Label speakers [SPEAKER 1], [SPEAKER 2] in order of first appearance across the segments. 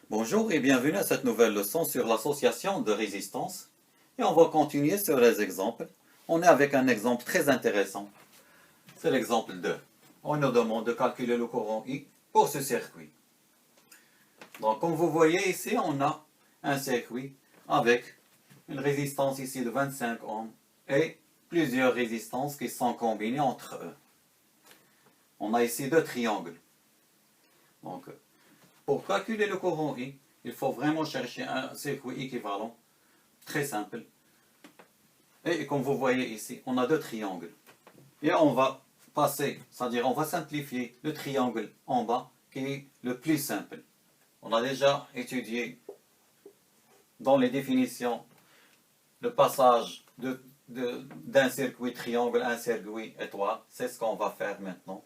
[SPEAKER 1] Bonjour et bienvenue à cette nouvelle leçon sur l'association de résistance. Et on va continuer sur les exemples. On est avec un exemple très intéressant. C'est l'exemple 2. On nous demande de calculer le courant I pour ce circuit. Donc comme vous voyez ici, on a un circuit avec une résistance ici de 25 ohms et plusieurs résistances qui sont combinées entre eux. On a ici deux triangles. Donc, pour calculer le courant I, il faut vraiment chercher un circuit équivalent, très simple. Et comme vous voyez ici, on a deux triangles. Et on va passer, c'est-à-dire on va simplifier le triangle en bas, qui est le plus simple. On a déjà étudié dans les définitions le passage d'un circuit triangle à un circuit étoile. C'est ce qu'on va faire maintenant.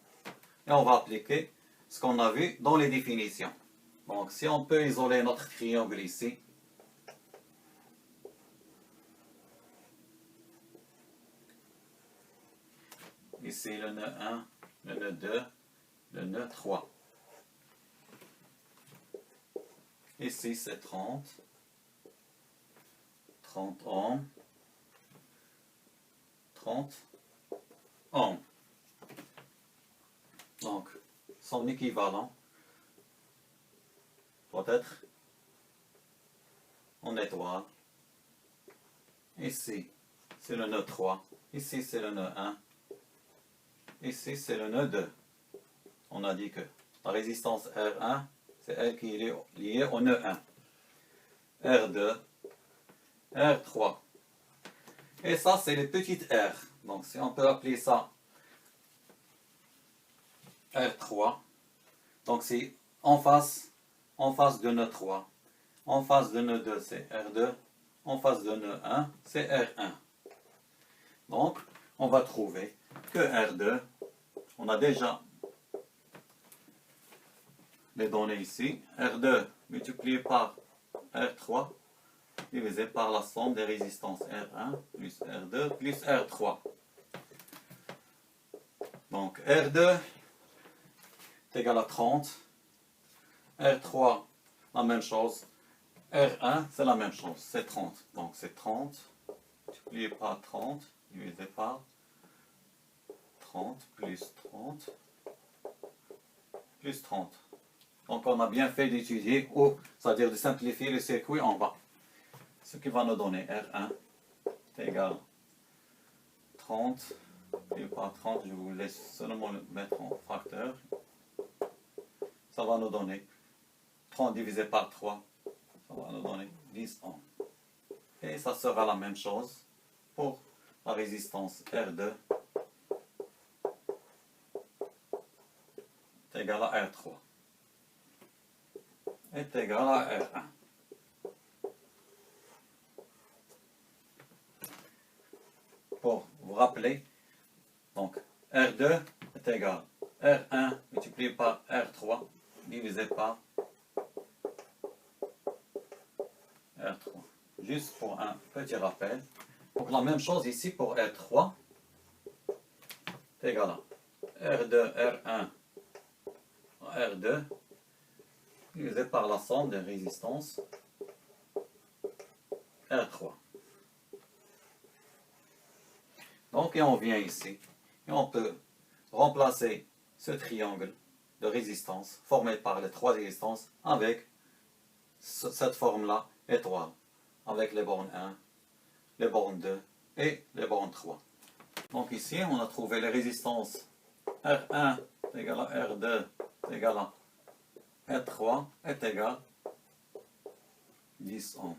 [SPEAKER 1] Et on va appliquer ce qu'on a vu dans les définitions. Donc, si on peut isoler notre triangle ici, ici le nœud 1, le nœud 2, le nœud 3. Ici c'est 30 ohms, 30 ohms. Donc, son équivalent doit être en étoile. Ici, c'est le nœud 3. Ici, c'est le nœud 1. Ici, c'est le nœud 2. On a dit que la résistance R1, c'est elle qui est liée au nœud 1. R2, R3. Et ça, c'est les petites R. Donc, si on peut appeler ça R3, donc c'est en face de nœud 3. En face de nœud 2, c'est R2. En face de nœud 1, c'est R1. Donc, on va trouver que R2, on a déjà les données ici. R2 multiplié par R3 divisé par la somme des résistances R1 plus R2 plus R3. Donc, R2 est égal à 30. R3, la même chose. R1, c'est la même chose, c'est 30. Donc c'est 30 multiplié par 30 divisé par 30 plus 30 plus 30. Donc on a bien fait d'étudier, ou c'est-à-dire de simplifier le circuit en bas. Ce qui va nous donner R1 est égal à 30 multiplié par 30, je vous laisse seulement le mettre en facteur. Ça va nous donner 30 divisé par 3. Ça va nous donner 10 ohms. Et ça sera la même chose pour la résistance R2 est égal à R3 est égal à R1. Pour vous rappeler, donc R2 est égal à R1 multiplié par R3 divisé par R3. Juste pour un petit rappel. Donc la même chose ici pour R3 est égal à R2, R1, R2 divisé par la somme des résistances R3. Donc, et on vient ici, et on peut remplacer ce triangle de résistance formé par les trois résistances avec cette forme-là étoile, avec les bornes 1, les bornes 2 et les bornes 3. Donc ici, on a trouvé les résistances R1 est égal à R2 est égal à R3 est égal à 10 ohms.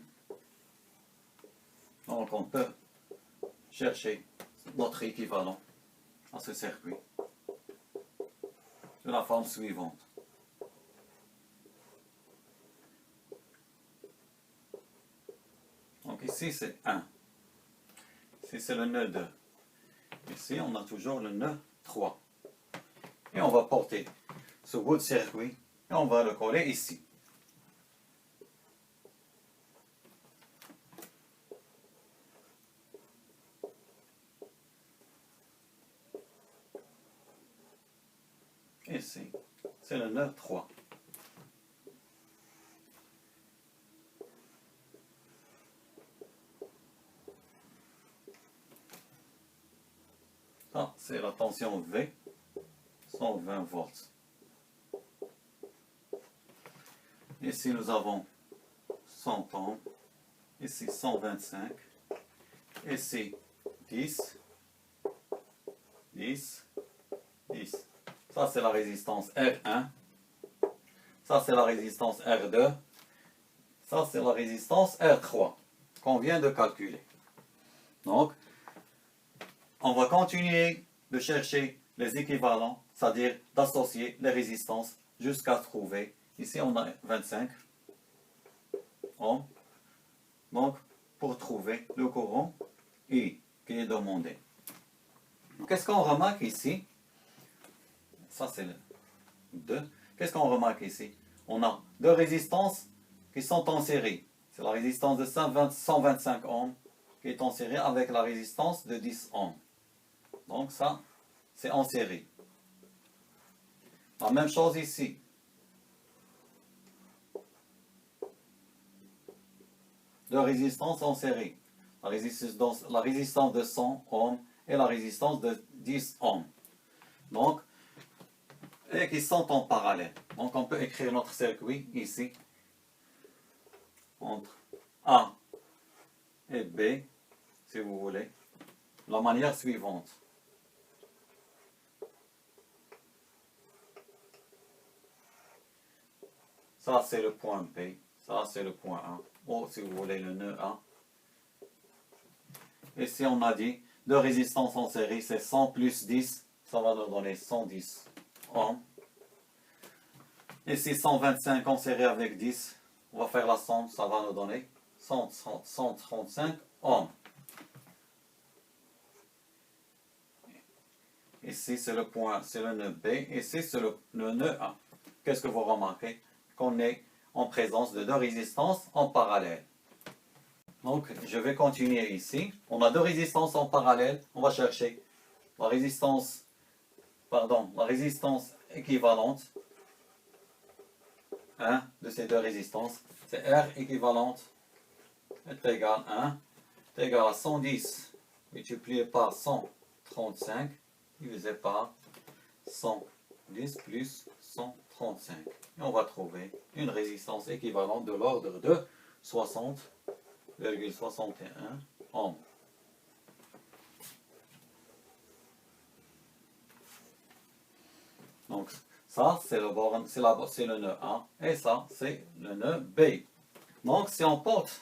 [SPEAKER 1] Donc on peut chercher notre équivalent à ce circuit de la forme suivante. Donc ici c'est 1. Ici c'est le nœud 2. Ici on a toujours le nœud 3. Et on va porter ce bout de circuit et on va le coller ici. Ici, c'est le nœud 3. Ça, c'est la tension V, 120 volts. Ici, nous avons 100 ohms. Ici, 125. Ici, 10. 10. 10. Ça, c'est la résistance R1. Ça, c'est la résistance R2. Ça, c'est la résistance R3 qu'on vient de calculer. Donc, on va continuer de chercher les équivalents, c'est-à-dire d'associer les résistances jusqu'à trouver. Ici, on a 25 ohms. Donc, pour trouver le courant I qui est demandé. Qu'est-ce qu'on remarque ici? Ça, c'est le 2. Qu'est-ce qu'on remarque ici? On a deux résistances qui sont en série. C'est la résistance de 125 ohms qui est en série avec la résistance de 10 ohms. Donc ça, c'est en série. La même chose ici. Deux résistances en série. La résistance de 100 ohms et la résistance de 10 ohms. Donc, et qui sont en parallèle. Donc on peut écrire notre circuit ici entre A et B, si vous voulez, de la manière suivante. Ça c'est le point B, ça c'est le point A, ou si vous voulez le nœud A. Ici on a dit, deux résistances en série, c'est 100 plus 10, ça va nous donner 110 ohms. Ici 125 en série avec 10, on va faire la somme, ça va nous donner 135 ohms. Ici c'est le point, c'est le nœud B, ici c'est le nœud A. Qu'est-ce que vous remarquez? Qu'on est en présence de deux résistances en parallèle. Donc je vais continuer ici. On a deux résistances en parallèle, on va chercher la résistance équivalente. De ces deux résistances, c'est R équivalente est égal à 1, est égal à 110 multiplié par 135 divisé par 110 plus 135. Et on va trouver une résistance équivalente de l'ordre de 60,61 ohms. Donc, ça, c'est le nœud A, et ça, c'est le nœud B. Donc, si on porte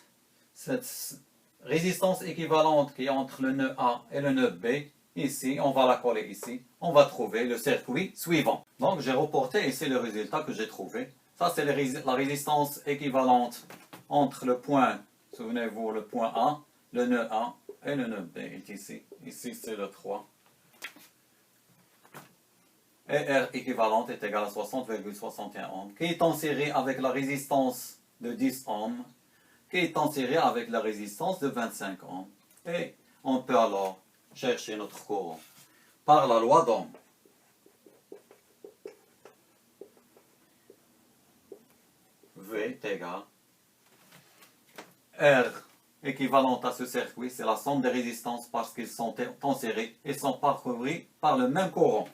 [SPEAKER 1] cette résistance équivalente qui est entre le nœud A et le nœud B, ici, on va la coller ici, on va trouver le circuit suivant. Donc, j'ai reporté ici le résultat que j'ai trouvé. Ça, c'est la résistance équivalente entre le point, souvenez-vous, le point A, le nœud A et le nœud B est ici. Ici, c'est le 3. Et R équivalente est égale à 60,61 ohms, qui est en série avec la résistance de 10 ohms, qui est en série avec la résistance de 25 ohms. Et on peut alors chercher notre courant par la loi d'Ohm. V est égal R équivalente à ce circuit, c'est la somme des résistances parce qu'ils sont en série et sont parcourus par le même courant.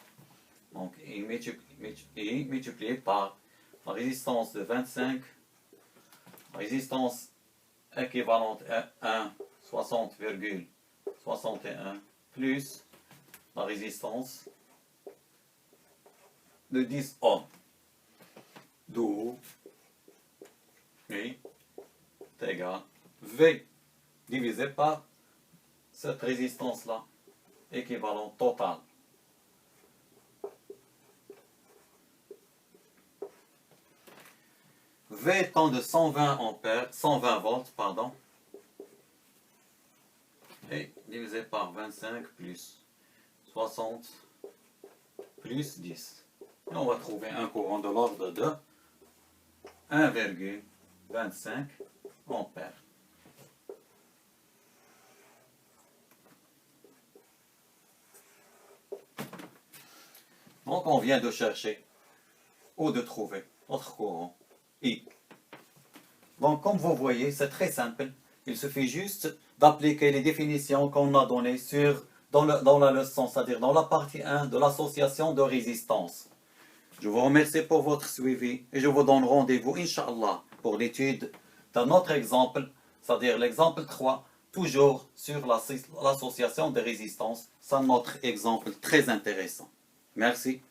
[SPEAKER 1] Donc, I multiplié par la résistance de 25, la résistance équivalente à 1, 60,61 plus la résistance de 10 ohms. D'où I est égal V divisé par cette résistance-là, équivalent total. V étant de 120 volts, et divisé par 25 plus 60 plus 10. Et on va trouver un courant de l'ordre de 1,25 ampères. Donc on vient de chercher ou de trouver notre courant I. Donc comme vous voyez, c'est très simple. Il suffit juste d'appliquer les définitions qu'on a données sur dans la leçon, c'est-à-dire dans la partie 1 de l'association de résistance. Je vous remercie pour votre suivi et je vous donne rendez-vous, Inch'Allah, pour l'étude d'un autre exemple, c'est-à-dire l'exemple 3, toujours sur l'association de résistance. C'est notre exemple très intéressant. Merci.